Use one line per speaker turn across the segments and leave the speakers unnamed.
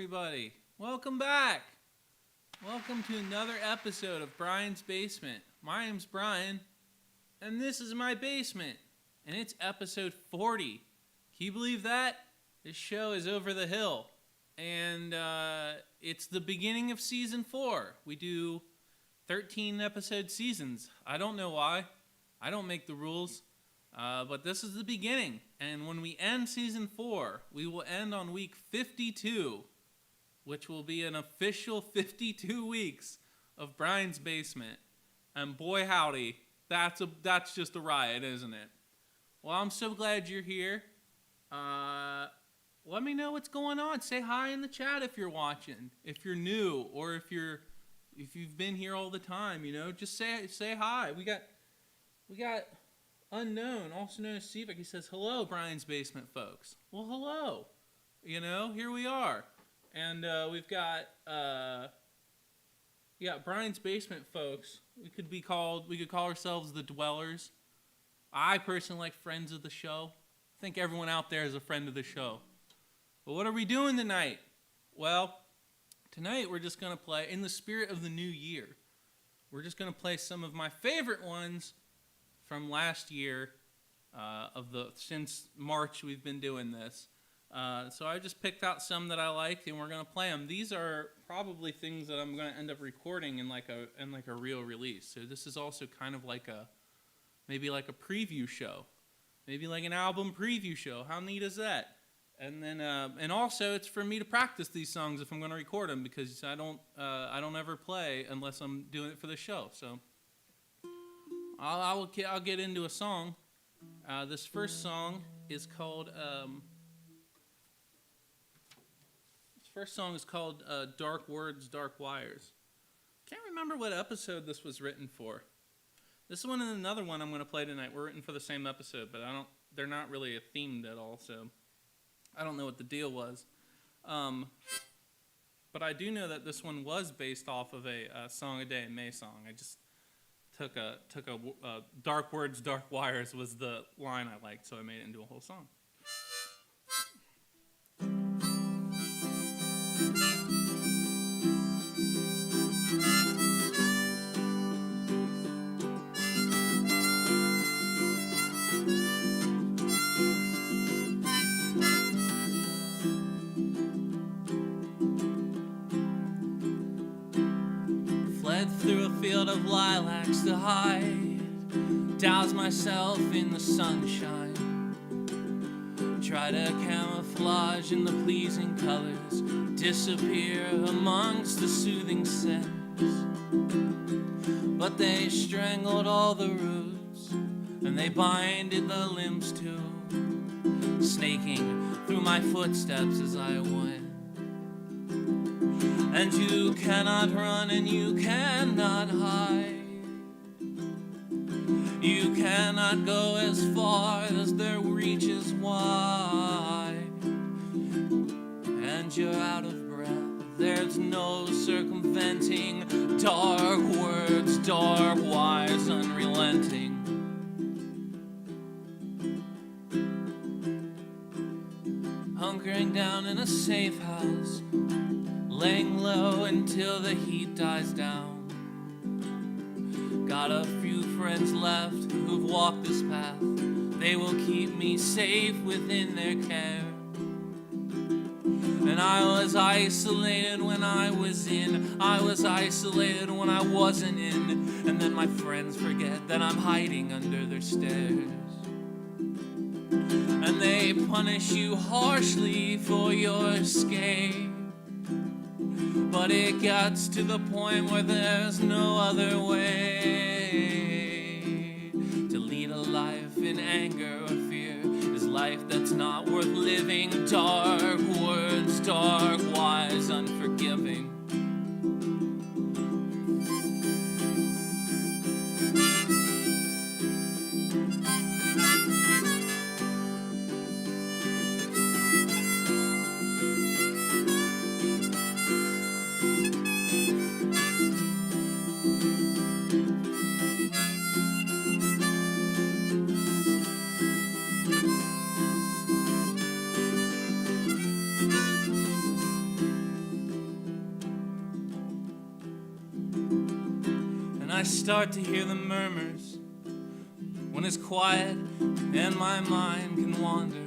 everybody. Welcome back. Welcome to another episode of Brian's Basement. My name's Brian, and this is my basement, and it's episode 40. Can you believe that? This show is over the hill, and it's the beginning of season 4. We do 13 episode seasons. I don't know why. I don't make the rules. But this is the beginning, and when we end season 4, we will end on week 52, which will be an official 52 weeks of Brian's Basement. And boy howdy, that's just a riot, isn't it? Well, I'm so glad you're here. Let me know what's going on. Say hi in the chat if you're watching, if you're new, or if you've been here all the time. Just say hi. We got Unknown, also known as Sivak. He says, hello, Brian's Basement folks. Well, hello. Here we are. And we've got Brian's Basement folks. We could call ourselves the Dwellers. I personally like friends of the show. I think everyone out there is a friend of the show. But what are we doing tonight? Well, tonight we're just going to play, in the spirit of the new year, we're just going to play some of my favorite ones from last year, since March we've been doing this. So I just picked out some that I liked, and we're gonna play them. These are probably things that I'm gonna end up recording in like a real release. So this is also kind of maybe like a preview show, maybe like an album preview show. How neat is that? And then and also it's for me to practice these songs if I'm gonna record them, because I don't ever play unless I'm doing it for the show. So I'll get into a song. This first song is called Dark Words, Dark Wires. Can't remember what episode this was written for. This one and another one I'm going to play tonight were written for the same episode, but they're not really themed at all, so I don't know what the deal was. But I do know that this one was based off of a Song a Day in May song. I just took a Dark Words, Dark Wires was the line I liked, so I made it into a whole song. Through a field of lilacs to hide, douse myself in the sunshine, try to camouflage in the pleasing colors, disappear amongst the soothing scents, but they strangled all the roots, and they binded the limbs too, snaking through my footsteps as I went. And you cannot run and you cannot hide. You cannot go as far as their reach is wide. And you're out of breath, there's no circumventing dark words, dark wires, unrelenting. Hunkering down in a safe house, laying low until the heat dies down. Got a few friends left who've walked this path. They will keep me safe within their care. And I was isolated when I was in. I was isolated when I wasn't in. And then my friends forget that I'm hiding under their stairs. And they punish you harshly for your escape. But it gets to the point where there's no other way. To lead a life in anger or fear is life that's not worth living. Dark words, dark wires, unforgiving. I start to hear the murmurs, when it's quiet and my mind can wander.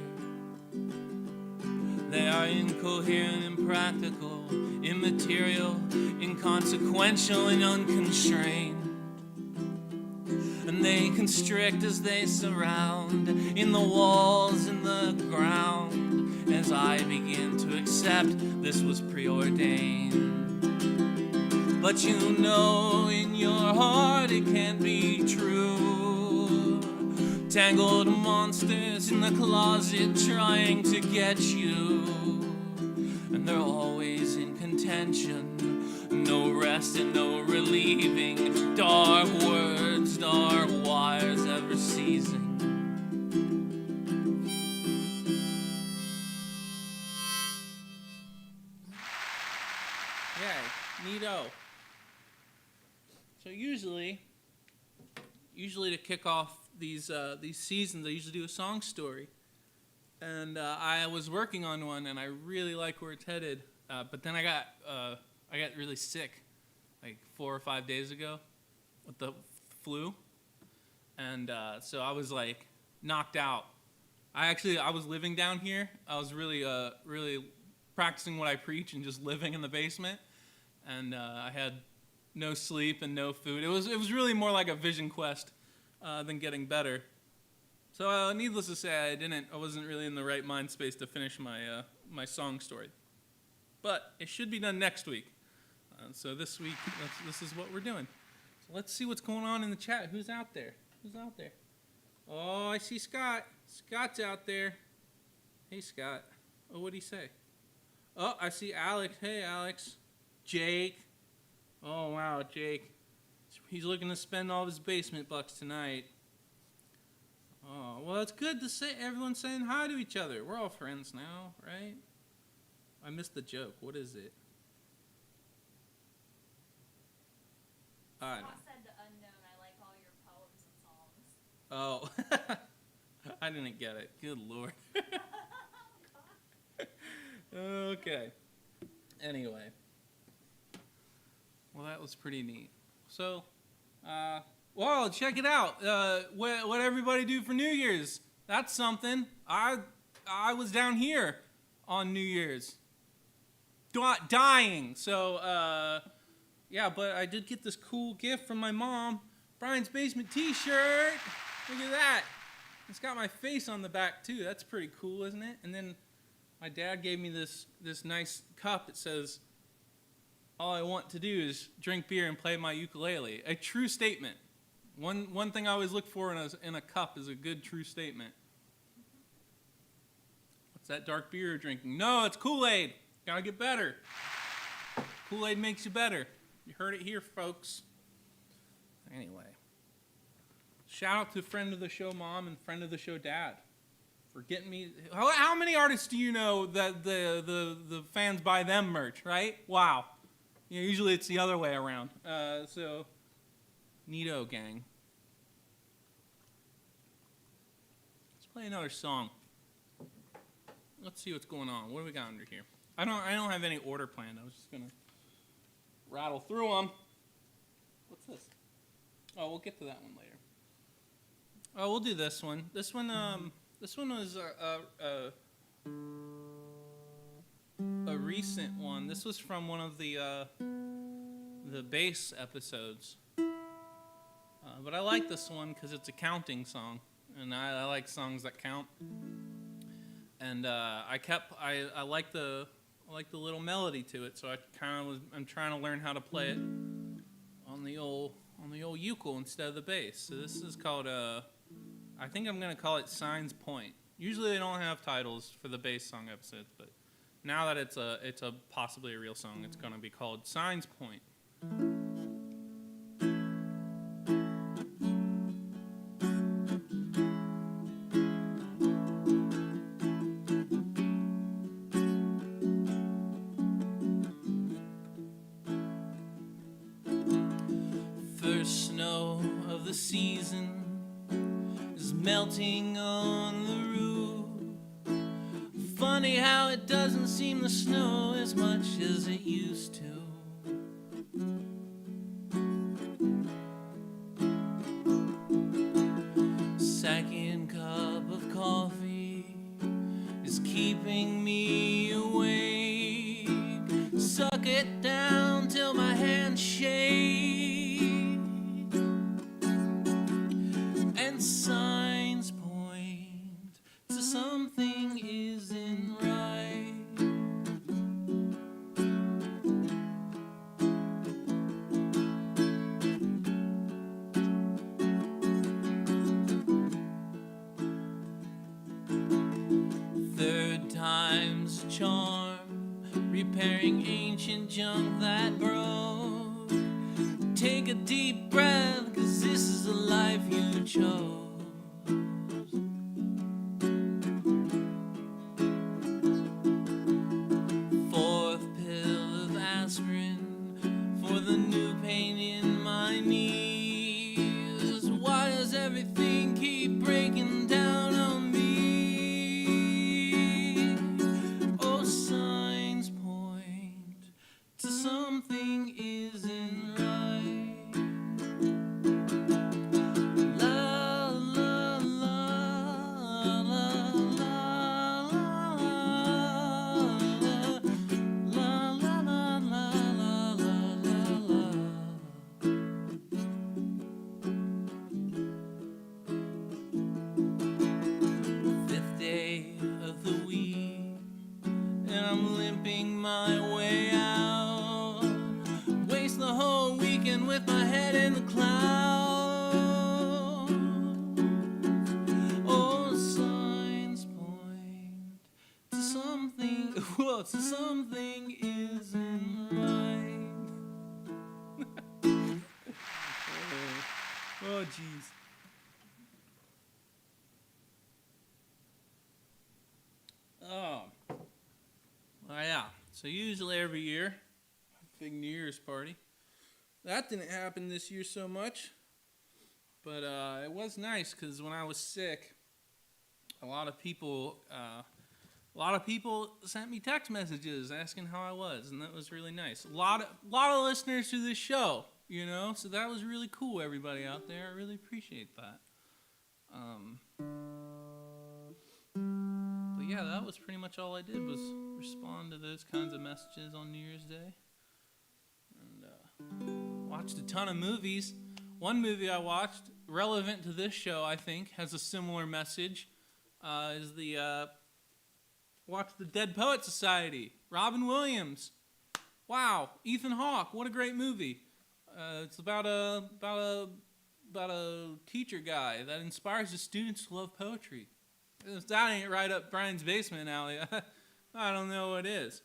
They are incoherent, impractical, immaterial, inconsequential, and unconstrained. And they constrict as they surround, in the walls, in the ground, as I begin to accept this was preordained. But you know in your heart it can't be true. Tangled monsters in the closet trying to get you, and they're always in contention. No rest and no relieving. Dark words, dark wires ever seizing. Yay, neato. So usually to kick off these seasons, I usually do a song story, and I was working on one, and I really like where it's headed. But then I got really sick, like 4 or 5 days ago, with the flu, and so I was like knocked out. I was living down here. I was really practicing what I preach and just living in the basement, and I had no sleep and no food. It was really more like a vision quest than getting better. So needless to say, I wasn't really in the right mind space to finish my song story. But it should be done next week. So this week, this is what we're doing. So let's see what's going on in the chat. Who's out there? Oh, I see Scott. Scott's out there. Hey, Scott. Oh, what'd he say? Oh, I see Alex. Hey, Alex. Jake. Oh, wow, Jake. He's looking to spend all of his basement bucks tonight. Oh, well, it's good to see everyone saying hi to each other. We're all friends now, right? I missed the joke. What is it? I don't know.
Scott said the unknown. I like all your poems and songs.
Oh, I didn't get it. Good Lord. Okay. Anyway. Well, that was pretty neat. So, well, check it out. What everybody do for New Year's? That's something. I was down here on New Year's, dying. So, yeah, but I did get this cool gift from my mom, Brian's Basement T-shirt. Look at that. It's got my face on the back too. That's pretty cool, isn't it? And then my dad gave me this nice cup that says, "All I want to do is drink beer and play my ukulele." A true statement. One thing I always look for in a cup is a good true statement. What's that dark beer you're drinking? No, it's Kool-Aid. Gotta get better. Kool-Aid makes you better. You heard it here, folks. Anyway. Shout out to friend of the show mom and friend of the show dad for getting me. How many artists do you know that the fans buy them merch, right? Wow. You know, usually it's the other way around. So, neato, gang. Let's play another song. Let's see what's going on. What do we got under here? I don't have any order planned. I was just gonna rattle through them. What's this? Oh, we'll get to that one later. Oh, we'll do this one. This one was a recent one. This was from one of the bass episodes. But I like this one because it's a counting song, and I like songs that count. And I like the little melody to it, so I'm trying to learn how to play it on the old ukulele instead of the bass. So this is called I think I'm gonna call it Signs Point. Usually they don't have titles for the bass song episodes, but now that it's a possibly a real song, it's gonna be called Signs Point. First snow of the season is melting on the roof. Funny how it doesn't seem to snow as much as it used to. keeping me awake. Suck it down till my hands shake. And signs point to something isn't right. Third time's a charm, repairing ancient junk that broke. Take a deep breath, 'cause this is the life you chose. Fourth pill of aspirin for the new pain in my knees. Why does everything keep breaking down on me? Oh, signs point to something isn't right. La la la la la la la la la la. Fifth day of the week, and I'm limping my way out. Waste the whole weekend with my head in the clouds. Oh, signs point to something. Whoa, to something isn't right. Oh, jeez. Oh. Oh, yeah. So usually every year, big New Year's party. That didn't happen this year so much. But it was nice because when I was sick, a lot of people sent me text messages asking how I was, and that was really nice. A lot of listeners to this show, you know, so that was really cool. Everybody out there, I really appreciate that. But yeah, that was pretty much all I did was respond to those kinds of messages on New Year's Day, and watched a ton of movies. One movie I watched, relevant to this show, I think, has a similar message. Is the watch the Dead Poet Society. Robin Williams. Wow, Ethan Hawke. What a great movie. It's about a teacher guy that inspires his students to love poetry. If that ain't right up Brian's basement alley, I don't know what is.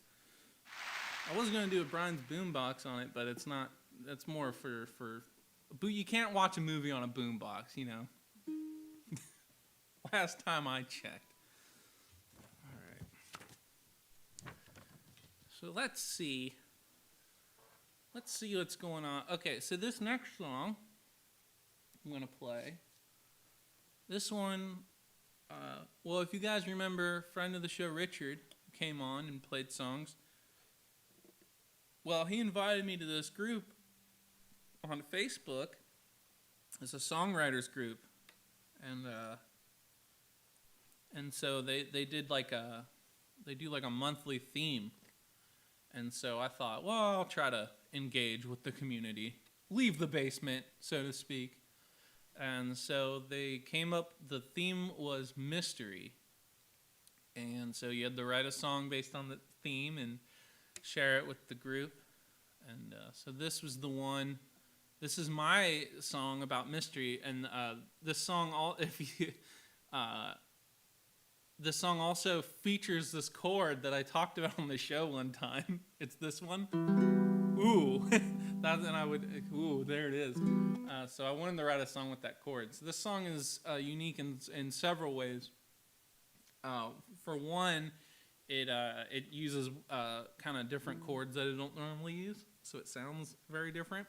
I was gonna do a Brian's boombox on it, but it's not. That's more for. But you can't watch a movie on a boombox, you know. Last time I checked. All right. So let's see. Let's see what's going on. Okay, so this next song I'm gonna play. This one. Well, if you guys remember, friend of the show Richard came on and played songs. Well, he invited me to this group on Facebook. It's a songwriters group, and so they did like a monthly theme, and so I thought, well, I'll try to engage with the community, leave the basement, so to speak. And so they came up, the theme was mystery. And so you had to write a song based on the theme and share it with the group. And so this was the one, this is my song about mystery. And this song, this song also features this chord that I talked about on the show one time. It's this one. Ooh, there it is. So I wanted to write a song with that chord. So this song is unique in several ways. For one, it uses kind of different chords that I don't normally use, so it sounds very different.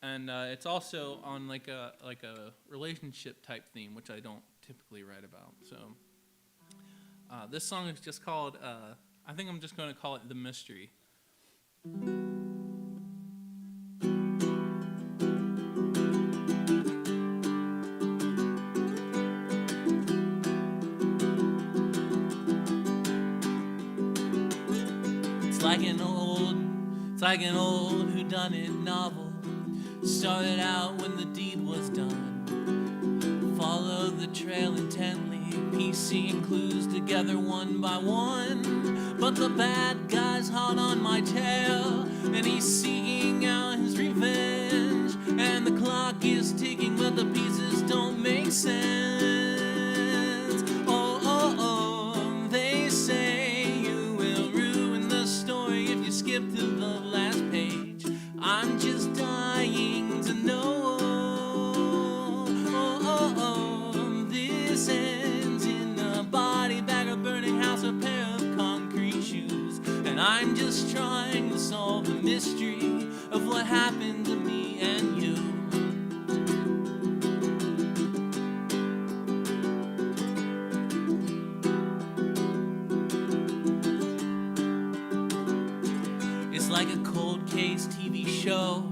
And it's also on like a relationship type theme, which I don't typically write about. So this song is just called. I think I'm just going to call it The Mystery. It's like an old whodunit novel. Started out when the deed was done. Follow the trail intently, piecing clues together one by one. But the bad guy's hot on my tail, and he's seeking out his revenge. And the clock is ticking, but the pieces don't make sense. Oh, oh, oh, they say you will ruin the story if you skip to the last page. I'm just dying to know. Oh, oh, oh, this ends in a body bag, a burning house, a pair of concrete shoes. And I'm just trying to solve the mystery of what happened to me and you. It's like a cold case TV show,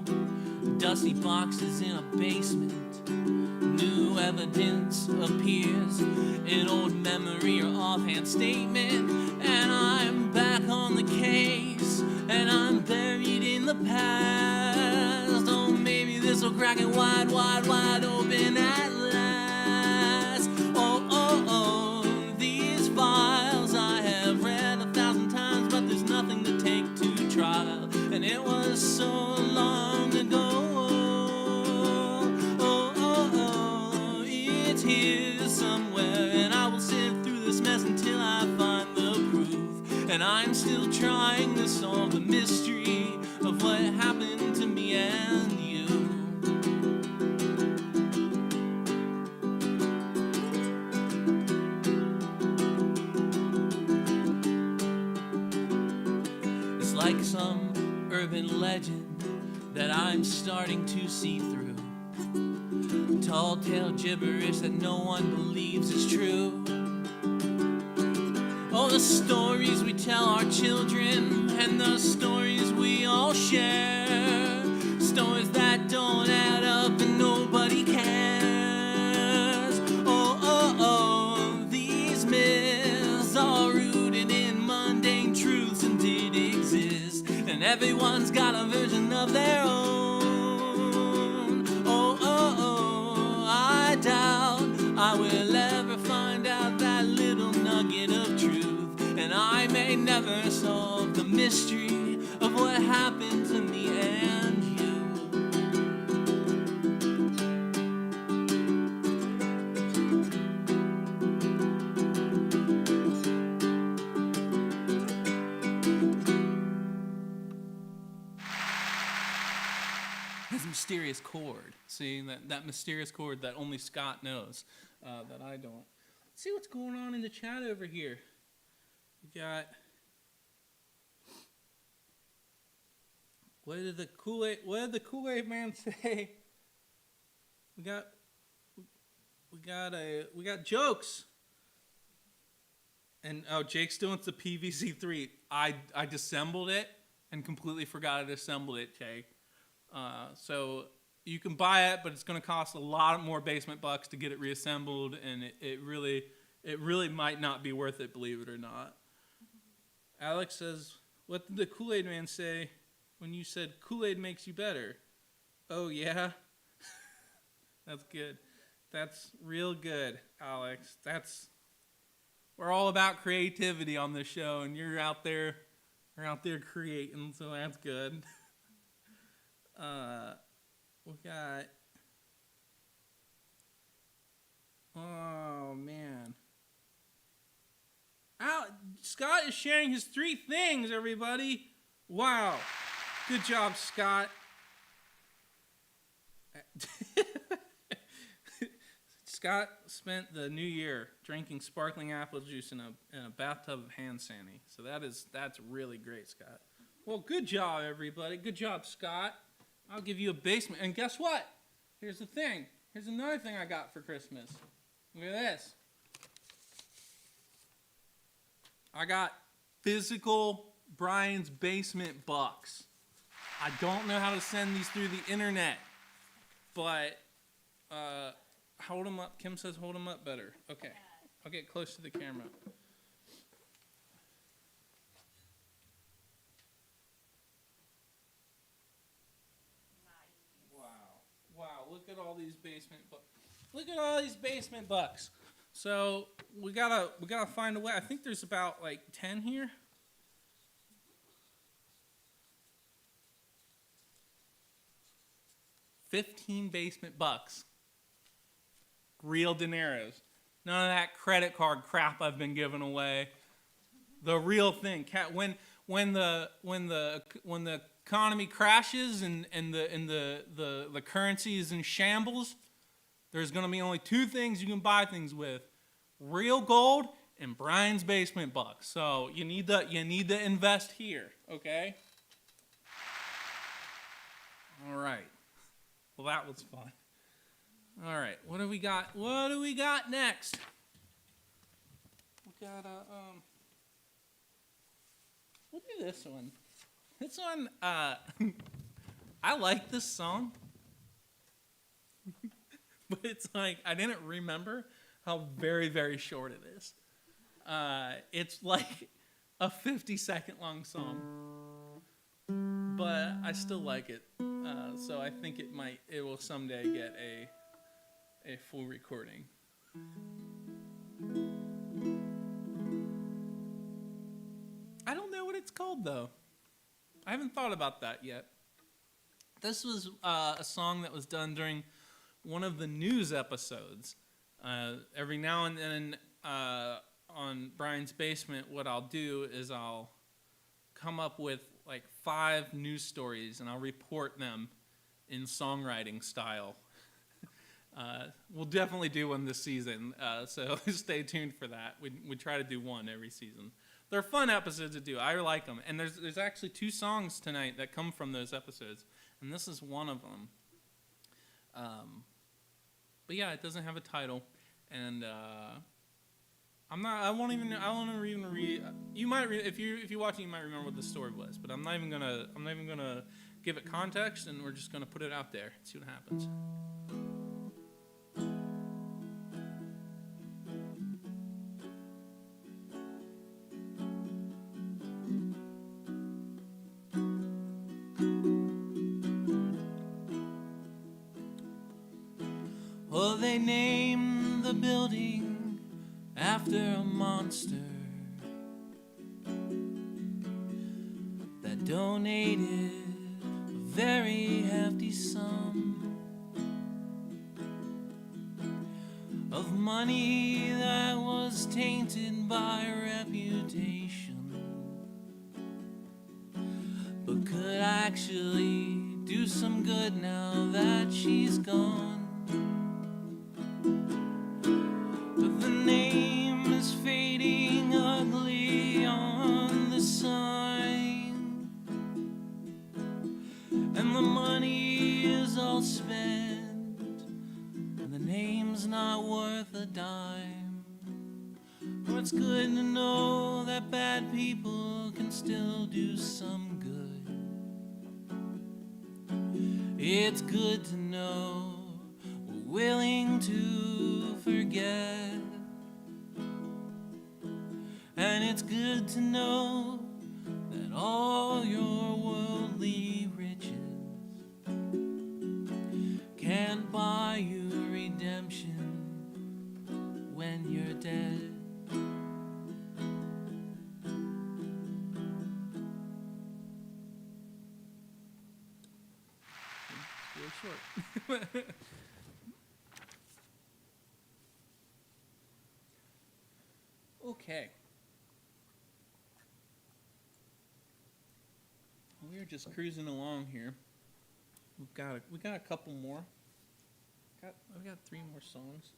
dusty boxes in a basement. New evidence appears, an old memory or offhand statement. And I'm back on the case, and I'm buried in the past. Oh, maybe this'll crack it wide, wide, wide open at last. Oh, oh, oh, these files I have read 1,000 times, but there's nothing to take to trial. And it was so long ago. Oh, oh, oh, it's here somewhere, and I will sift through this mess until I find the proof. And I'm still trying to solve the mystery of what happened to me and you. It's like some urban legend that I'm starting to see through. Tall tale gibberish that no one believes is true. Oh, the stories we tell our children, and the stories we all share. Stories that don't add up and nobody cares. Oh, oh, oh, these myths are rooted in mundane truths and did exist. And everyone's got a version of their own. Oh, oh, oh, I doubt I will ever find out that little nugget of truth. And I may never solve the mystery of what happened to me and you. This mysterious chord. See, that mysterious chord that only Scott knows, that I don't. Let's see what's going on in the chat over here. We got... What did the Kool-Aid man say? We got jokes. And Jake still wants the PVC3. I disassembled it and completely forgot I disassembled it, Jake. So you can buy it, but it's going to cost a lot more basement bucks to get it reassembled, and it really might not be worth it, believe it or not. Alex says, "What did the Kool-Aid man say when you said Kool-Aid makes you better?" Oh yeah, that's good. That's real good, Alex. We're all about creativity on this show, and you're out there creating, so that's good. We got, oh man. Scott is sharing his 3 things, everybody. Wow. Good job, Scott. Scott spent the new year drinking sparkling apple juice in a bathtub of hand sani. So that's really great, Scott. Well, good job, everybody. Good job, Scott. I'll give you a basement. And guess what? Here's the thing. Here's another thing I got for Christmas. Look at this. I got physical Brian's Basement bucks. I don't know how to send these through the internet, but hold them up. Kim says hold them up better. Okay. I'll get close to the camera. all these basement bucks. Look at all these basement bucks. So we gotta find a way. I think there's about like 10 here. $15 basement bucks. Real dineros. None of that credit card crap I've been giving away. The real thing. When the economy crashes and the currency is in shambles, there's gonna be only two things you can buy things with: real gold and Brian's basement bucks. So you need to invest here, okay? All right. Well, that was fun. All right, what do we got? What do we got next? We got we'll do this one. This one, I like this song, but it's like I didn't remember how very, very short it is. It's like a 50-second long song, but I still like it. So I think it will someday get a full recording. I don't know what it's called though. I haven't thought about that yet. This was a song that was done during one of the news episodes. Every now and then on Brian's Basement, what I'll do is I'll come up with like 5 news stories and I'll report them in songwriting style. We'll definitely do one this season, so stay tuned for that. We try to do one every season. They're fun episodes to do. I like them. And there's actually 2 songs tonight that come from those episodes, and this is one of them. But yeah, it doesn't have a title, and I won't even read. You might if you're watching, you might remember what the story was, but I'm not even gonna give it context, and we're just gonna put it out there and see what happens. Well, they named the building after a monster that donated a very hefty sum of money that was tainted by reputation, but could actually do some good now that she's gone. But the name is fading ugly on the sign, and the money is all spent, and the name's not worth a dime. Well, it's good to know that bad people can still do some good. It's good to know we're willing to forget, and it's good to know that all your worldly riches can't buy you redemption when you're dead. It's really short. Okay. We're just cruising along here. We got a couple more. We got 3 more songs.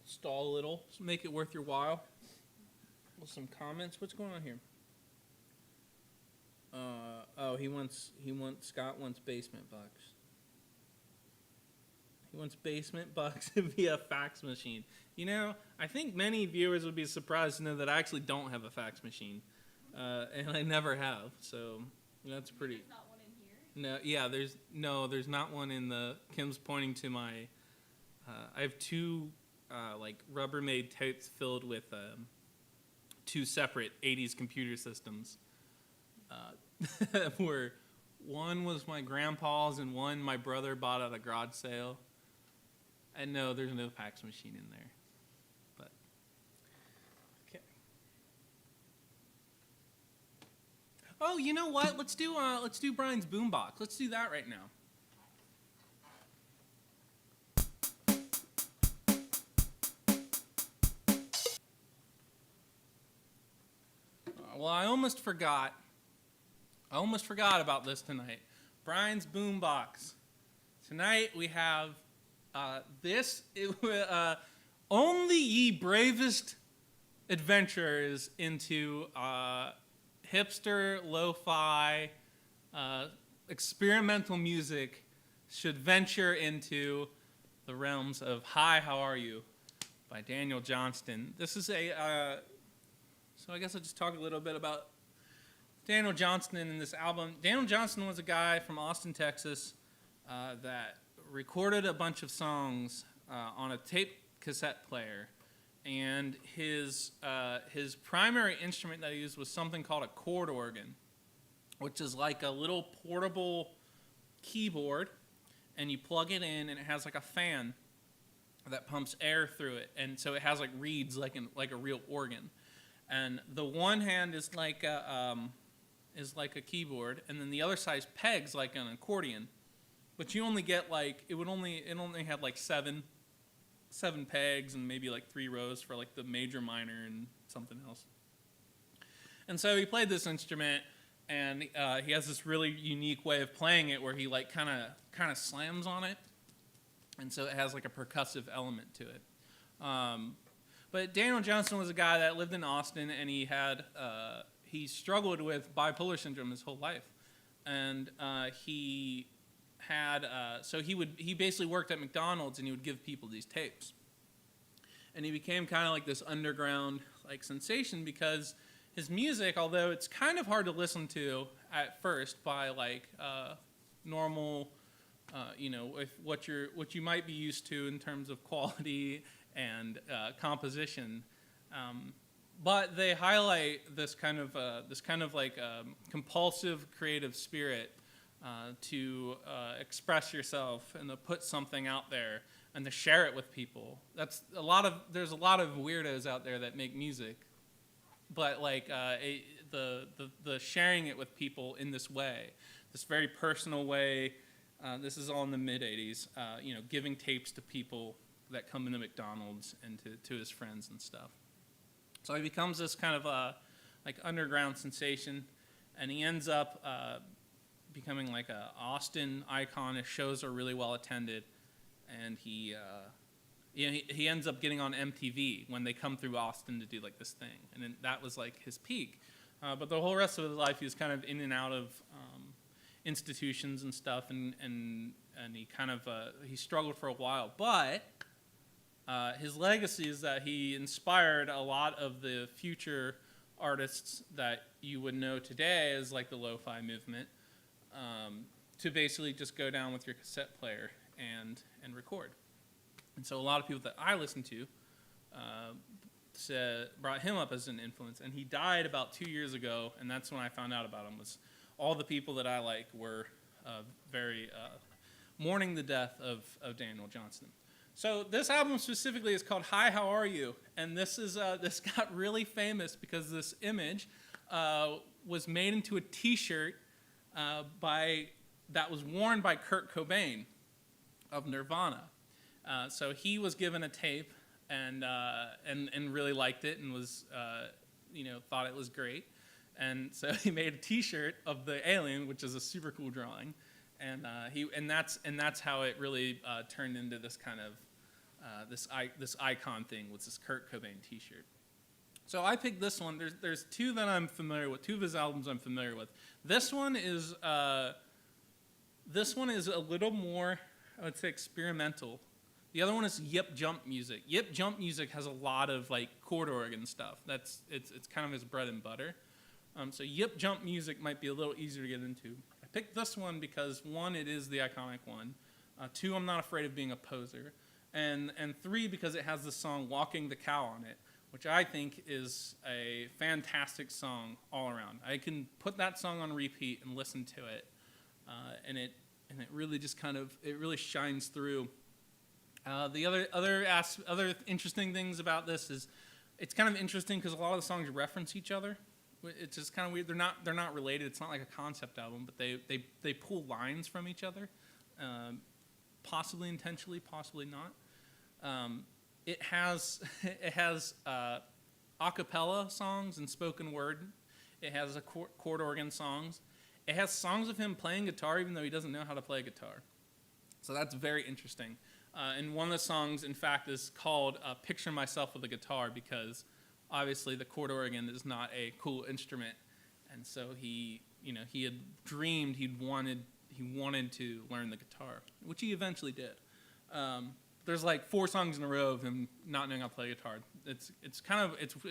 Stall a little, so make it worth your while. With some comments. What's going on here? Scott wants basement bucks. He wants basement bucks via fax machine. You know, I think many viewers would be surprised to know that I actually don't have a fax machine, and I never have. So that's pretty.
There's not one in here.
No, yeah, there's not one in the. Kim's pointing to my. I have 2 like Rubbermaid totes filled with 2 separate '80s computer systems. Where one was my grandpa's and one my brother bought at a garage sale. I know there's no fax machine in there, but okay. Oh, you know what? Let's do Brian's boombox. Let's do that right now. Well, I almost forgot about this tonight. Brian's boombox. Tonight we have this. Only ye bravest adventurers into hipster, lo-fi, experimental music should venture into the realms of "Hi, How Are You" by Daniel Johnston. This is so I guess I'll just talk a little bit about Daniel Johnston in this album. Daniel Johnston was a guy from Austin, Texas, that recorded a bunch of songs on a tape cassette player, and his primary instrument that he used was something called a chord organ, which is like a little portable keyboard, and you plug it in, and it has like a fan that pumps air through it, and so it has like reeds like a real organ. And the one hand is like a keyboard, and then the other side pegs like an accordion. But you only get like it only had like seven pegs and maybe like 3 rows for like the major, minor, and something else. And so he played this instrument, and he has this really unique way of playing it where he like kind of slams on it, and so it has like a percussive element to it. But Daniel Johnston was a guy that lived in Austin, and he struggled with bipolar syndrome his whole life, and he basically worked at McDonald's, and he would give people these tapes, and he became kind of like this underground like sensation because his music, although it's kind of hard to listen to at first by like normal, with what you might be used to in terms of quality and composition, but they highlight this kind of like compulsive creative spirit to express yourself and to put something out there and to share it with people. There's a lot of weirdos out there that make music, but like the sharing it with people in this way, this very personal way. This is all in the mid '80s. Giving tapes to people that come into McDonald's and to his friends and stuff. So he becomes this kind of like underground sensation, and he ends up becoming like a Austin icon. His shows are really well attended, and he ends up getting on MTV when they come through Austin to do like this thing, and then that was like his peak. But the whole rest of his life, he was kind of in and out of institutions and stuff, and he kind of he struggled for a while, but his legacy is that he inspired a lot of the future artists that you would know today as like the lo-fi movement, to basically just go down with your cassette player and record. And so a lot of people that I listened to brought him up as an influence, and he died about 2 years ago, and that's when I found out about him. Was all the people that I like were very mourning the death of Daniel Johnston. So this album specifically is called "Hi, How Are You?" And this got really famous because this image was made into a T-shirt that was worn by Kurt Cobain of Nirvana. So he was given a tape and really liked it and was thought it was great, and so he made a T-shirt of the alien, which is a super cool drawing, and that's how it really turned into this kind of this icon thing with this Kurt Cobain T-shirt. So I picked this one. There's 2 that I'm familiar with. 2 of his albums I'm familiar with. This one is a little more, I would say, experimental. The other one is Yip Jump Music. Yip Jump Music has a lot of like chord organ stuff. It's kind of his bread and butter. So Yip Jump Music might be a little easier to get into. I picked this one because 1, it is the iconic one. 2, I'm not afraid of being a poser. And 3, because it has the song Walking the Cow on it, which I think is a fantastic song all around. I can put that song on repeat and listen to it, and it really just it really shines through The other interesting things about this is it's kind of interesting because a lot of the songs reference each other. It's just kind of weird. They're not related. It's not like a concept album, but they pull lines from each other, possibly intentionally, possibly not. It has a cappella songs and spoken word. It has a chord organ songs. It has songs of him playing guitar even though he doesn't know how to play guitar. So that's very interesting. And one of the songs, in fact, is called "Picture Myself with a Guitar" because obviously the chord organ is not a cool instrument, and so he had dreamed he wanted to learn the guitar, which he eventually did. There's like 4 songs in a row of him not knowing how to play guitar. It's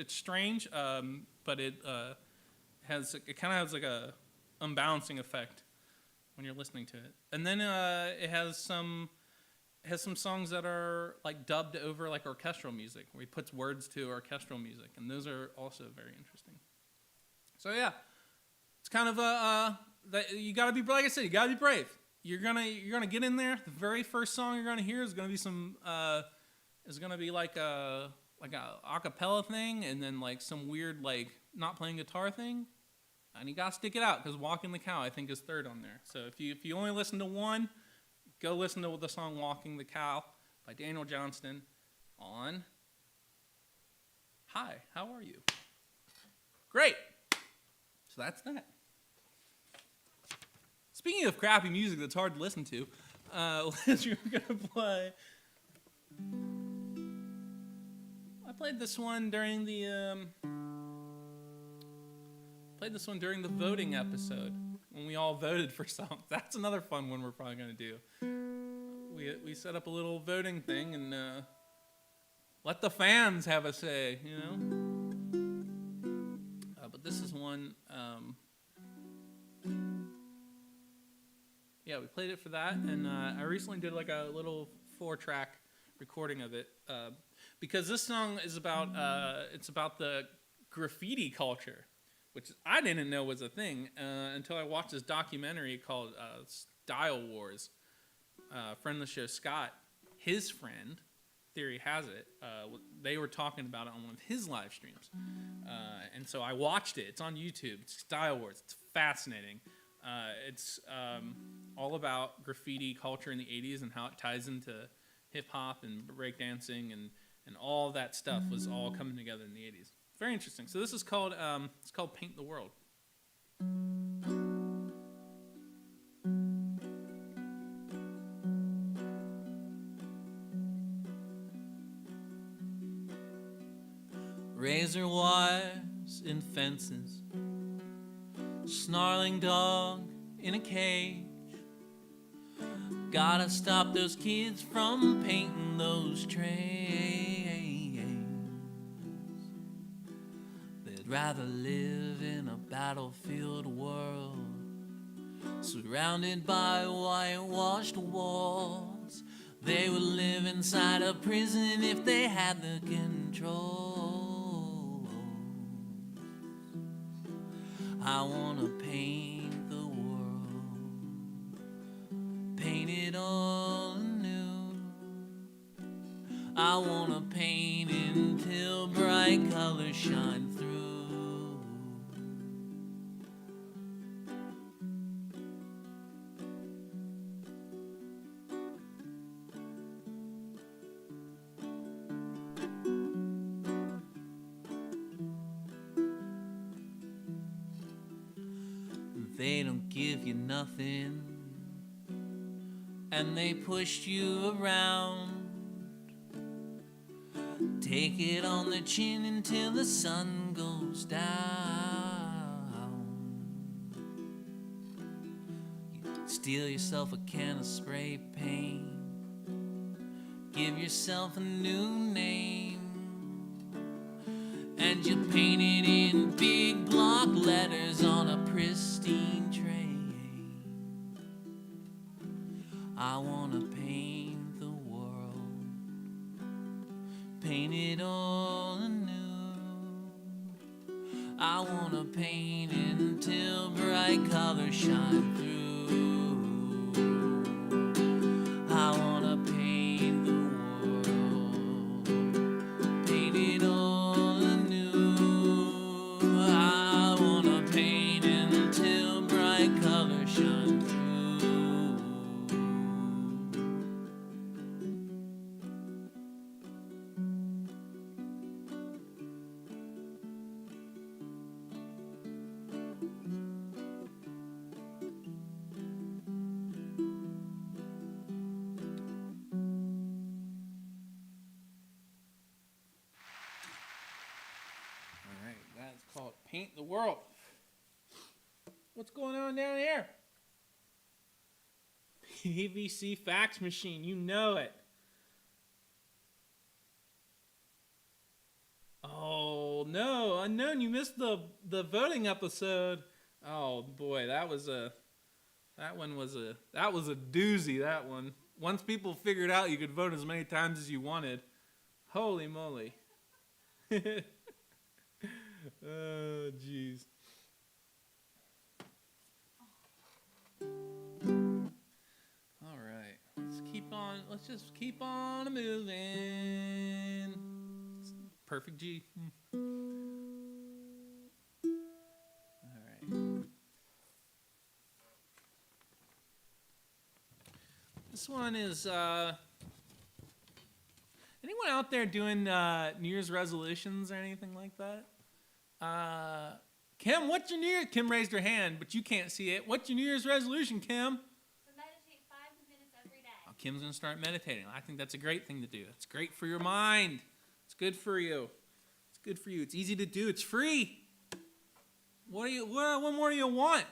strange, but it kind of has like a unbalancing effect when you're listening to it. And then it has some songs that are like dubbed over like orchestral music, where he puts words to orchestral music, and those are also very interesting. So yeah, it's kind of that you gotta be, like I said, you gotta be brave. You're gonna get in there. The very first song you're gonna hear is gonna be like a cappella thing, and then like some weird like not playing guitar thing, and you gotta stick it out because "Walking the Cow" I think is 3rd on there. So if you only listen to one, go listen to the song "Walking the Cow" by Daniel Johnston on Hi, How Are You? Great. So that's that. Speaking of crappy music that's hard to listen to, you're going to play... I played this one during the... voting episode when we all voted for songs. That's another fun one we're probably going to do. We set up a little voting thing and let the fans have a say, you know? But this is one... yeah, we played it for that, and I recently did like a little 4-track recording of it because this song is about it's about the graffiti culture, which I didn't know was a thing until I watched this documentary called Style Wars. Friend of the show, Scott, his friend, theory has it, they were talking about it on one of his live streams, and so I watched it. It's on YouTube. It's Style Wars. It's fascinating. It's all about graffiti culture in the 80s and how it ties into hip-hop and breakdancing and all that stuff was all coming together in the 80s. Very interesting. So this is called, it's called Paint the World. Razor wires in fences, snarling dog in a cage. Gotta stop those kids from painting those trains. They'd rather live in a battlefield world, surrounded by whitewashed walls. They would live inside a prison if they had the control. I wanna paint the world, paint it all anew. I wanna paint until bright colors shine through. They don't give you nothing, and they pushed you around. Take it on the chin until the sun goes down. You steal yourself a can of spray paint, give yourself a new name, and you paint it in big block letters on a pristine tray. I wanna paint the world, paint it all anew. I wanna paint until bright colors shine through. I wanna paint the world. bright colors shine through. All right, that's called Paint the World. What's going on down here? PVC fax machine, you know it. Oh no, Unknown, you missed the voting episode. Oh boy, that was a doozy, that one. Once people figured out you could vote as many times as you wanted. Holy moly. Oh jeez. All right, let's just keep on moving. Perfect G. All right. This one is, anyone out there doing New Year's resolutions or anything like that? Kim, what's your New Year? Kim raised her hand, but you can't see it. What's your New Year's resolution, Kim?
To meditate 5 minutes every day.
Oh, Kim's gonna start meditating. I think that's a great thing to do. It's great for your mind. It's good for you. It's good for you. It's easy to do. It's free. What more do you want?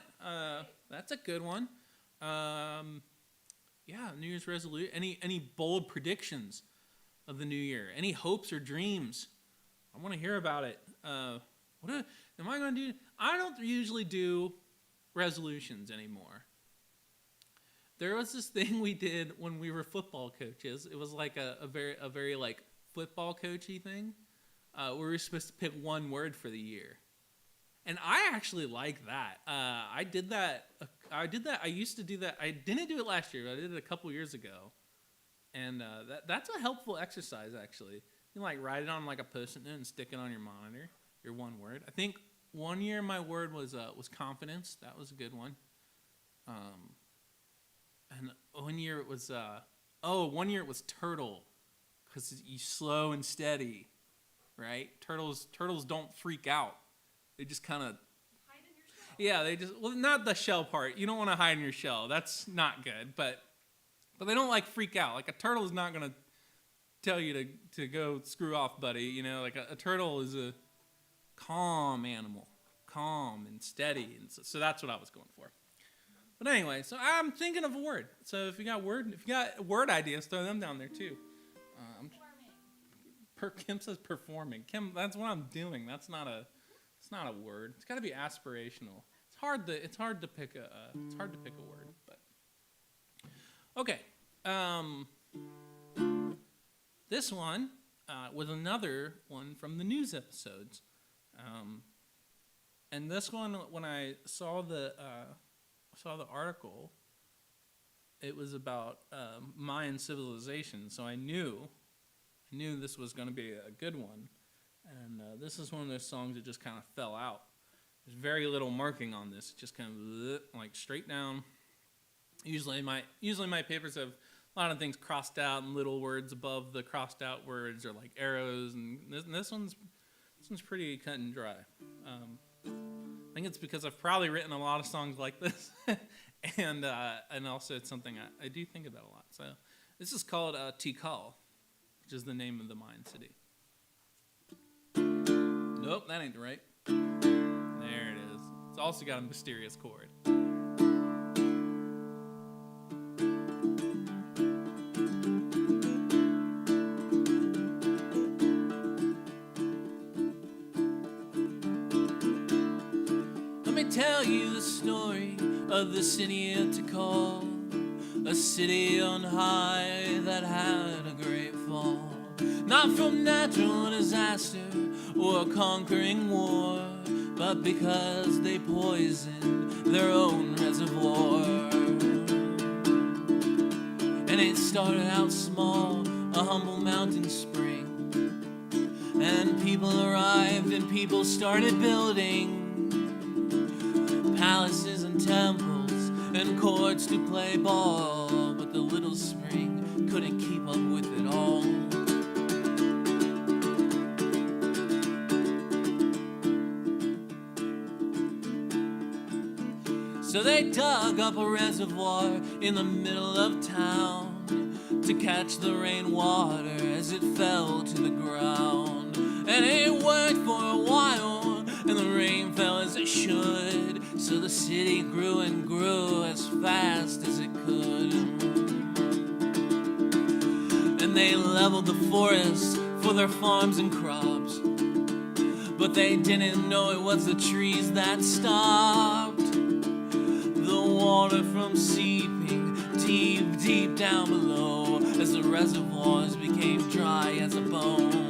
That's a good one. Yeah, New Year's resolution. Any bold predictions of the new year? Any hopes or dreams? I want to hear about it. What am I going to do? I don't usually do resolutions anymore. There was this thing we did when we were football coaches. It was like a very like football coachy thing. Where we were supposed to pick one word for the year. And I actually like that. I did that. I used to do that. I didn't do it last year, but I did it a couple years ago. And that's a helpful exercise, actually. You can like write it on like a Post-it note and stick it on your monitor. Your one word. I think one year my word was confidence. That was a good one. And one year it was turtle, because you slow and steady, right? Turtles don't freak out. They just kind of,
Hide in your shell.
yeah, not the shell part. You don't want to hide in your shell. That's not good. But they don't like freak out. Like a turtle is not gonna tell you to go screw off, buddy. You know, like a turtle is a calm animal, calm and steady, and so that's what I was going for. But anyway, so I'm thinking of a word. So if you got word ideas, throw them down there too. Kim says performing. Kim, that's what I'm doing. It's not a word. It's got to be aspirational. It's hard to pick a word. But okay, this one was another one from the news episodes. And this one, when I saw the article, it was about Mayan civilization. So I knew this was going to be a good one. And this is one of those songs that just kind of fell out. There's very little marking on this. It just kind of like straight down. Usually my papers have a lot of things crossed out and little words above the crossed out words, or like arrows. And this one's pretty cut and dry. I think it's because I've probably written a lot of songs like this, and also it's something I do think about a lot. So this is called Tikal, which is the name of the Mayan city. Nope, that ain't right. There it is. It's also got a mysterious chord. Let me tell you the story of the city of Tikal, a city on high that had a great fall. Not from natural disaster or a conquering war, but because they poisoned their own reservoir. And it started out small, a humble mountain spring, and people arrived and people started building palaces and temples and courts to play ball, but the little spring couldn't keep up with it all. So they dug up a reservoir in the middle of town to catch the rainwater as it fell to the ground. And it worked for a while, and the rain fell as it should. So the city grew and grew as fast as it could. And they leveled the forest for their farms and crops, but they didn't know it was the trees that stopped the water from seeping deep, deep down below as the reservoirs became dry as a bone.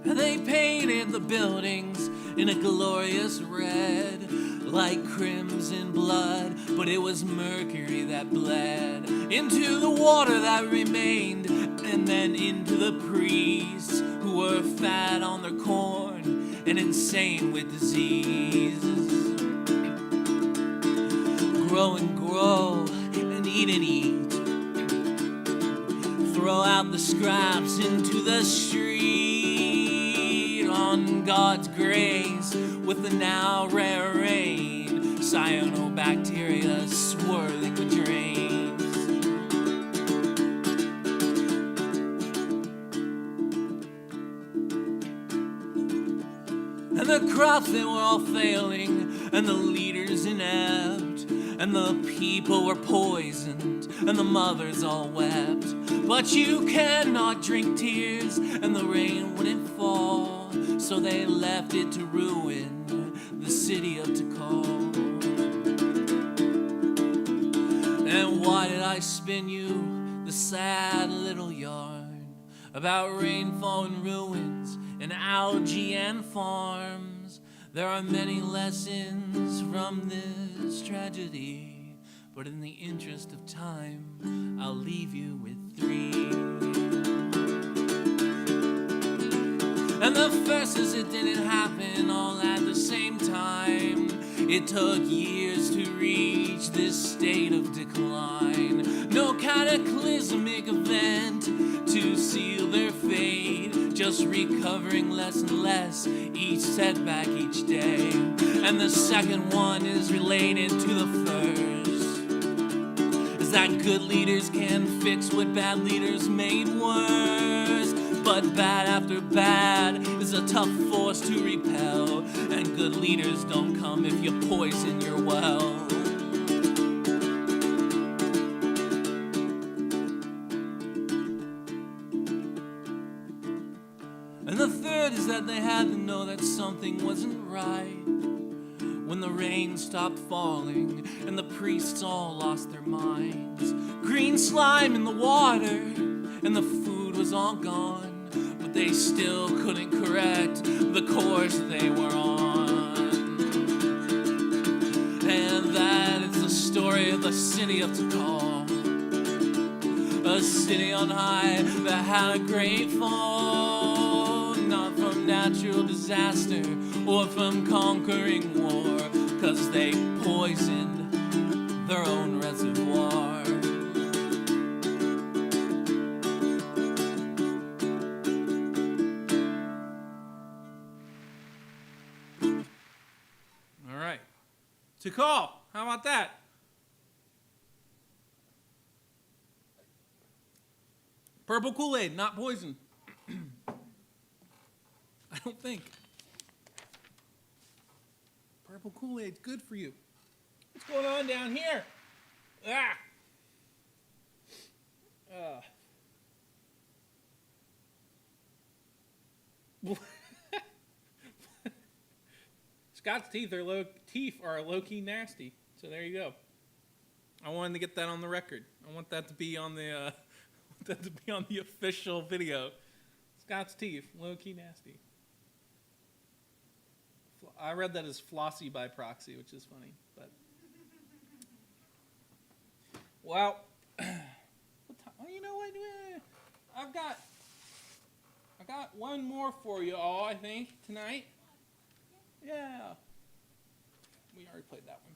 They painted the buildings in a glorious red, like crimson blood, but it was mercury that bled into the water that remained, and then into the priests who were fat on their corn and insane with disease. Grow and grow and eat and eat. Throw out the scraps into the street on God's grace with the now rare rain, cyanobacteria swirling the drains. And the crops, they were all failing, and the leaders inept, and the people were poisoned, and the mothers all wept. But you cannot drink tears, and the rain wouldn't fall, so they left it to ruin the city of Tikal. And why did I spin you the sad little yarn about rainfall and ruins and algae and farms? There are many lessons from this tragedy, but in the interest of time, I'll leave you with 3. And the first is it didn't happen all at the same time. It took years to reach this state of decline. No cataclysmic event to seal their fate, just recovering less and less each setback each day. And the second one is related to the first, is that good leaders can fix what bad leaders made worse. But bad after bad is a tough force to repel, and good leaders don't come if you poison your well. And the third is that they had to know that something wasn't right when the rain stopped falling and the priests all lost their minds. Green slime in the water and the food was all gone, but they still couldn't correct the course they were on. And that is the story of the city of Tikal, a city on high that had a great fall, not from natural disaster or from conquering war, 'cause they poisoned their own reservoir. All right. Tikal, how about that? Purple Kool-Aid, not poison. I don't think. Purple Kool-Aid's good for you. What's going on down here? Ah. Scott's teeth are low-key nasty. So there you go. I wanted to get that on the record. I want that to be on the official video. Scott's teeth, low-key nasty. I read that as flossy by proxy, which is funny, but well, you know what? I got one more for you all, I think, tonight. Yeah. We already played that one.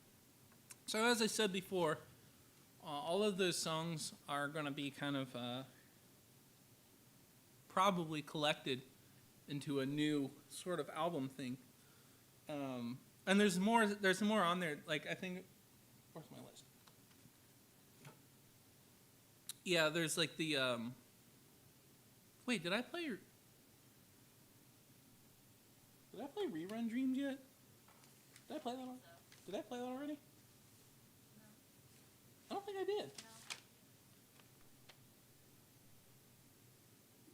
So as I said before, all of those songs are going to be kind of probably collected into a new sort of album thing. And there's more on there. Like, I think, where's my list? Yeah, there's like the, wait, did I play Rerun Dreams yet? Did I play that already? I don't think I did.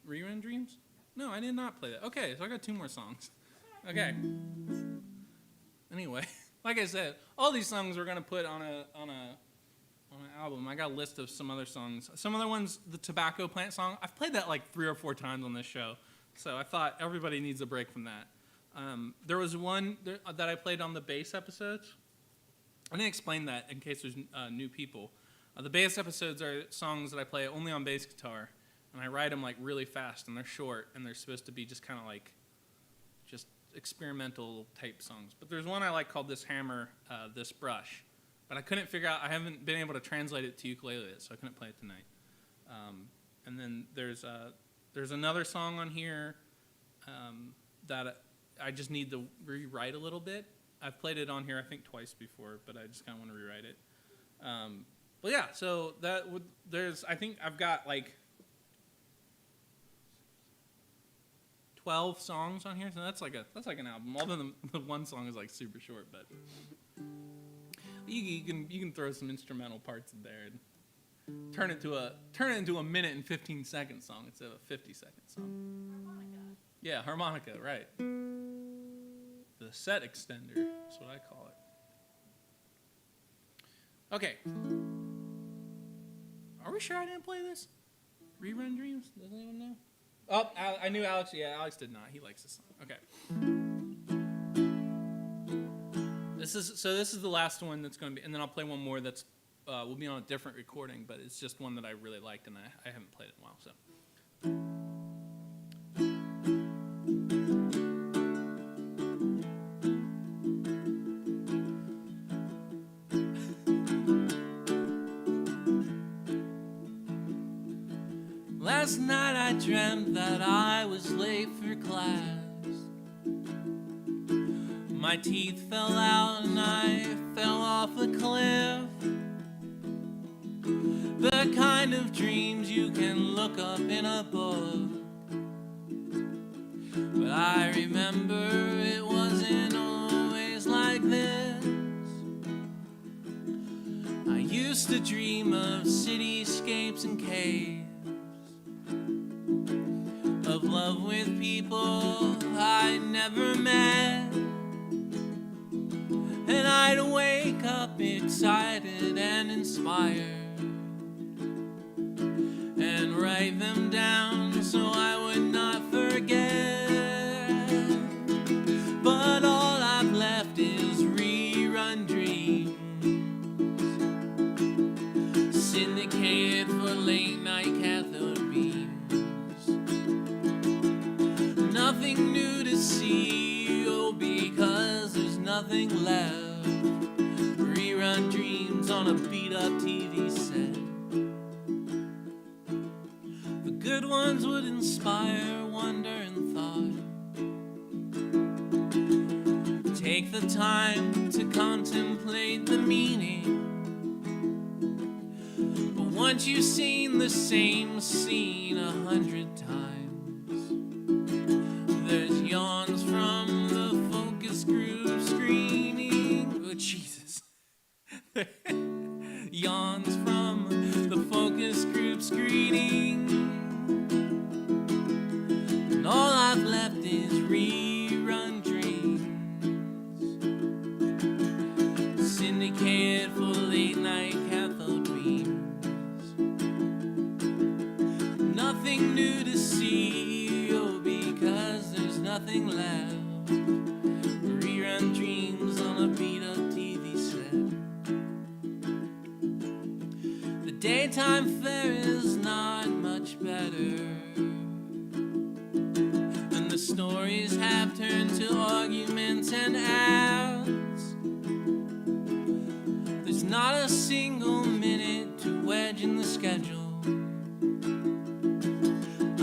Rerun Dreams? No, I did not play that. Okay, so I got 2 more songs. Okay. Anyway, like I said, all these songs we're gonna put on an album. I got a list of some other songs. Some other ones, the Tobacco Plant song, I've played that like 3 or 4 times on this show. So I thought everybody needs a break from that. There was one that I played on the bass episodes. I didn't explain that in case there's new people. The bass episodes are songs that I play only on bass guitar, and I write them like really fast, and they're short, and they're supposed to be just kind of like just experimental type songs. But there's one I like called This Hammer, This Brush, but I couldn't figure out, I haven't been able to translate it to ukulele yet, so I couldn't play it tonight. And then there's another song on here that I just need to rewrite a little bit. I've played it on here, I think, twice before, but I just kind of want to rewrite it. But yeah, so I think I've got like 12 songs on here, so that's like an album. Although the one song is like super short, but you can throw some instrumental parts in there and turn it into a minute and 15-second song instead of a 50-second song.
Harmonica.
Yeah, harmonica, right. The set extender, that's what I call it. Okay. Are we sure I didn't play this? Rerun Dreams? Does anyone know? Oh, I knew Alex. Yeah, Alex did not. He likes this song. Okay. This is the last one that's going to be, and then I'll play one more that's will be on a different recording, but it's just one that I really liked, and I haven't played it in a while, so. Last night I dreamt that I was late for class. My teeth fell out and I fell off a cliff. The kind of dreams you can look up in a book. But I remember it wasn't always like this. I used to dream of cityscapes and caves, of love with people I never met, and I'd wake up excited and inspired and write them down so I would not forget. But all I've left is rerun dreams, syndicated for late night cathode beams. Nothing new to see, oh, because there's nothing left. Rerun dreams on a beat-up TV set. The good ones would inspire wonder and thought. Take the time to contemplate the meaning. But once you've seen the same scene 100 times, there's yawns from the focus group screening. Oh, Jesus. Yawns from the focus group screening. And all I've left is rerun dreams, syndicated for late night cathode beams. Nothing new to see, oh, because there's nothing left. Rerun dreams on a beat-up TV set. The daytime fare is not much better. stories have turned to arguments and ads. There's not a single minute to wedge in the schedule.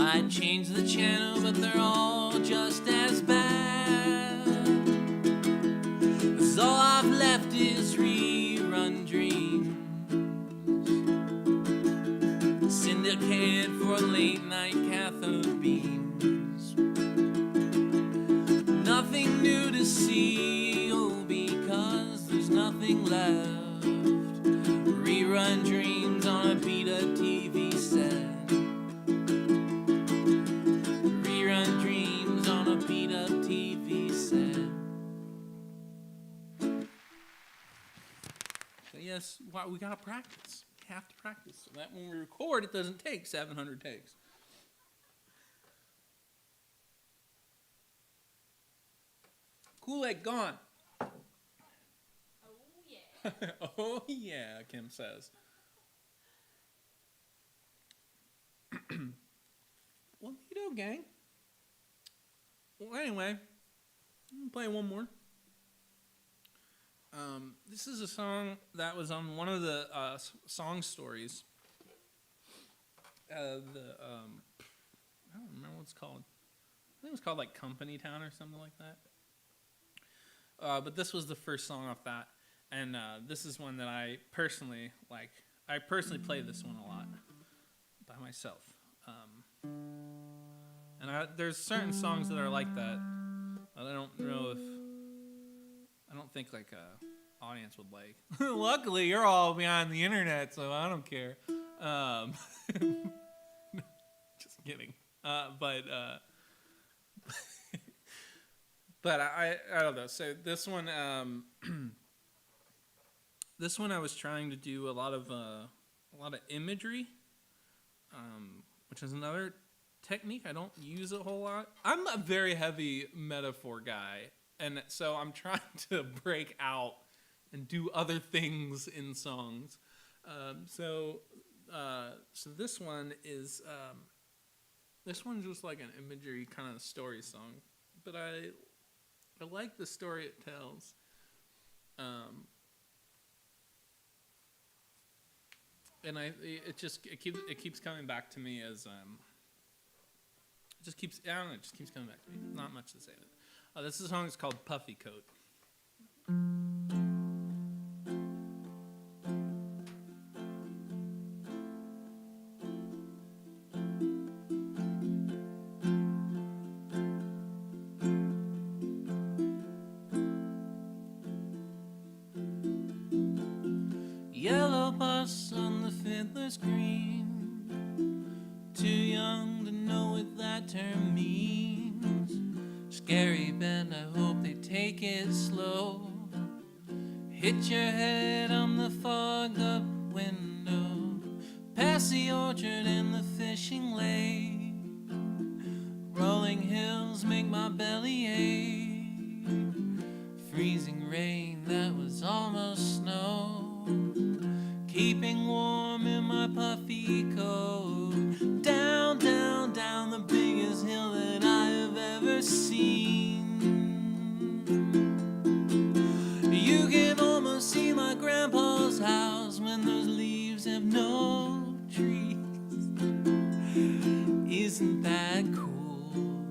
I'd change the channel, but they're all just as bad. 'Cause all I've left is rerun dreams, syndicated for late night cathode beams. Nothing new to see, oh, because there's nothing left. Rerun dreams on a Beta TV set. Rerun dreams on a Beta TV set. So yes, we gotta practice. We have to practice so that when we record, it doesn't take 700 takes. Kool-Aid gone.
Oh yeah.
Oh yeah, Kim says. Well, you know, gang. Well, anyway, I'm gonna play one more. This is a song that was on one of the song stories. I don't remember what it's called. I think it was called like Company Town or something like that. But this was the first song off that, and this is one that I personally like. I personally play this one a lot by myself. And there's certain songs that are like that. I don't know if I don't think like a audience would like. Luckily, you're all behind the internet, so I don't care. Just kidding. But I don't know. So this one, this one I was trying to do a lot of imagery, which is another technique I don't use a whole lot. I'm a very heavy metaphor guy, and so I'm trying to break out and do other things in songs. So this one is this one's just like an imagery kind of story song, but I like the story it tells. And it keeps coming back to me as it just keeps coming back to me. Not much to say. This song is called Puffy Coat. Yellow bus on the fiddler's green. Too young to know what that term means. Scary bend, I hope they take it slow. Hit your head on the fogged up window. Past the orchard and the fishing lake. Rolling hills make my belly ache. Freezing rain that was almost snow. Keeping warm in my puffy coat. Down, down, down the biggest hill that I have ever seen. You can almost see my grandpa's house when those leaves have no trees. Isn't that cool?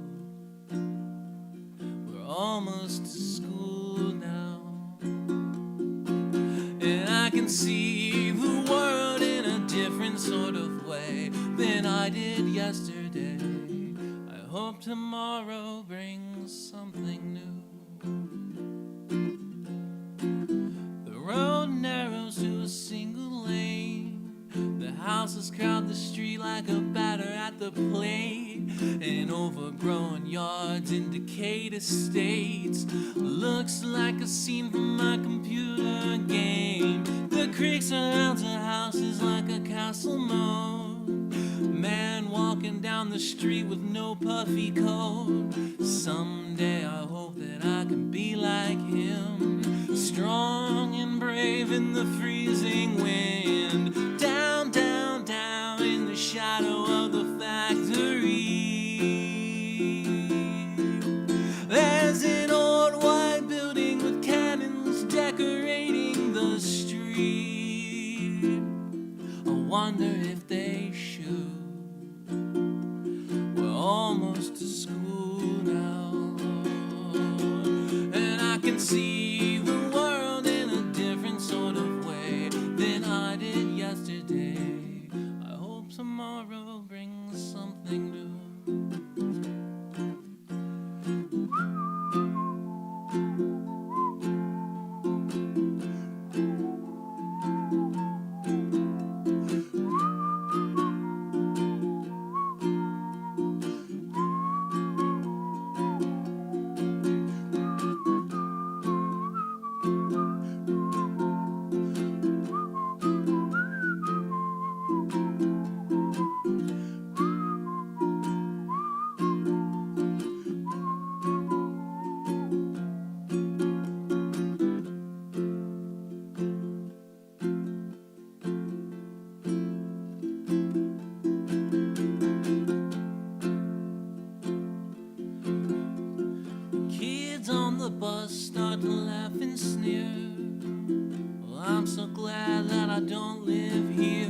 We're almost to school now. And I can see the world in a different sort of way than I did yesterday. I hope tomorrow brings something new. The road narrows to a single lane. The houses crowd the street like a batter at the plate. And overgrown yards in decayed estates. Looks like a scene from my computer game. The creek surrounds the houses like a castle moat. Man walking down the street with no puffy coat. Someday I hope that I can be like him. Strong and brave in the freezing wind. Down, down, down in the shadow of the factory. wonder if they should. We're almost to school now, and I can see the world in a different sort of way than I did yesterday. I hope tomorrow brings something new. Kids on the bus start to laugh and sneer. Well, I'm so glad that I don't live here,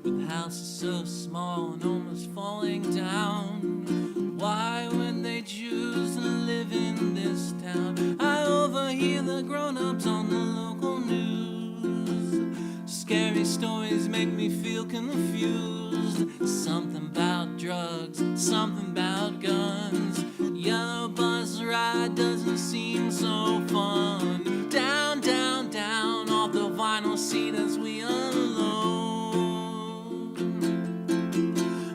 with houses so small and almost falling down. Why would they choose to live in this town? I overhear the grown-ups on the local news. Scary stories make me feel confused. Something about drugs, something about guns. Yellow bus ride doesn't seem so fun. Down, down, down off the vinyl seat as we unload.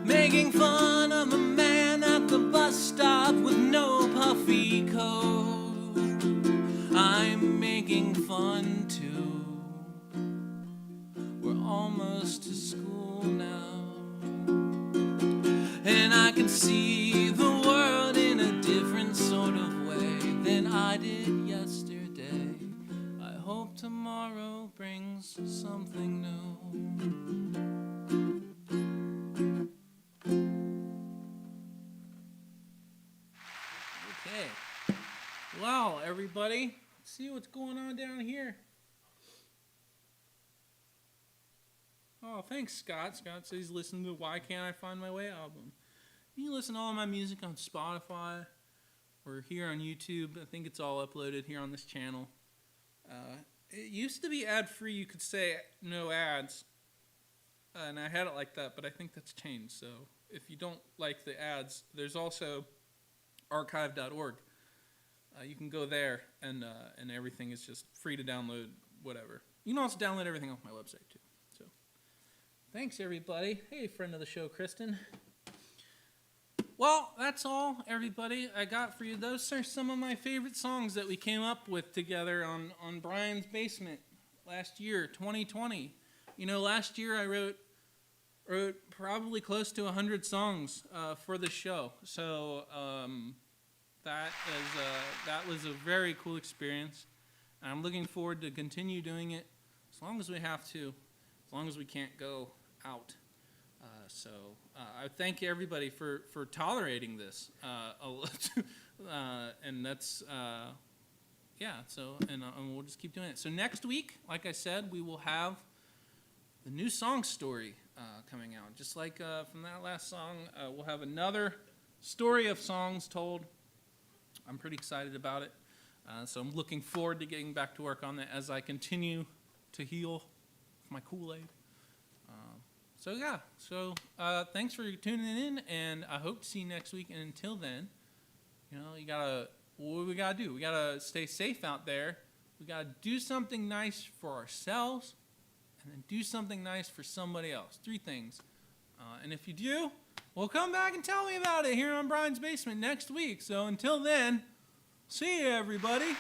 Making fun of a man at the bus stop with no puffy coat. I'm making fun too. We're almost to school now, and I can see the world in a different sort of way than I did yesterday. I hope tomorrow brings something new. Okay. Wow, everybody. See what's going on down here. Oh, thanks, Scott. Scott says he's listening to the Why Can't I Find My Way album. You can listen to all my music on Spotify or here on YouTube. I think it's all uploaded here on this channel. It used to be ad-free. You could say no ads. And I had it like that, but I think that's changed. So if you don't like the ads, there's also archive.org. You can go there, and everything is just free to download, whatever. You can also download everything off my website, too. So thanks, everybody. Hey, friend of the show, Kristen. Well, that's all, everybody, I got for you. Those are some of my favorite songs that we came up with together on Brian's Basement last year, 2020. You know, last year I wrote probably close to 100 songs for the show. So that was a very cool experience. And I'm looking forward to continue doing it as long as we have to, as long as we can't go out. So I thank everybody for tolerating this, and that's yeah. So and we'll just keep doing it. So next week, like I said, we will have the new song story coming out. Just like from that last song, we'll have another story of songs told. I'm pretty excited about it. So I'm looking forward to getting back to work on that as I continue to heal with my Kool-Aid. So yeah, thanks for tuning in, and I hope to see you next week. And until then, you know, what we gotta do? We gotta stay safe out there. We gotta do something nice for ourselves, and then do something nice for somebody else. 3 things. And if you do, well, come back and tell me about it here on Brian's Basement next week. So until then, see you, everybody.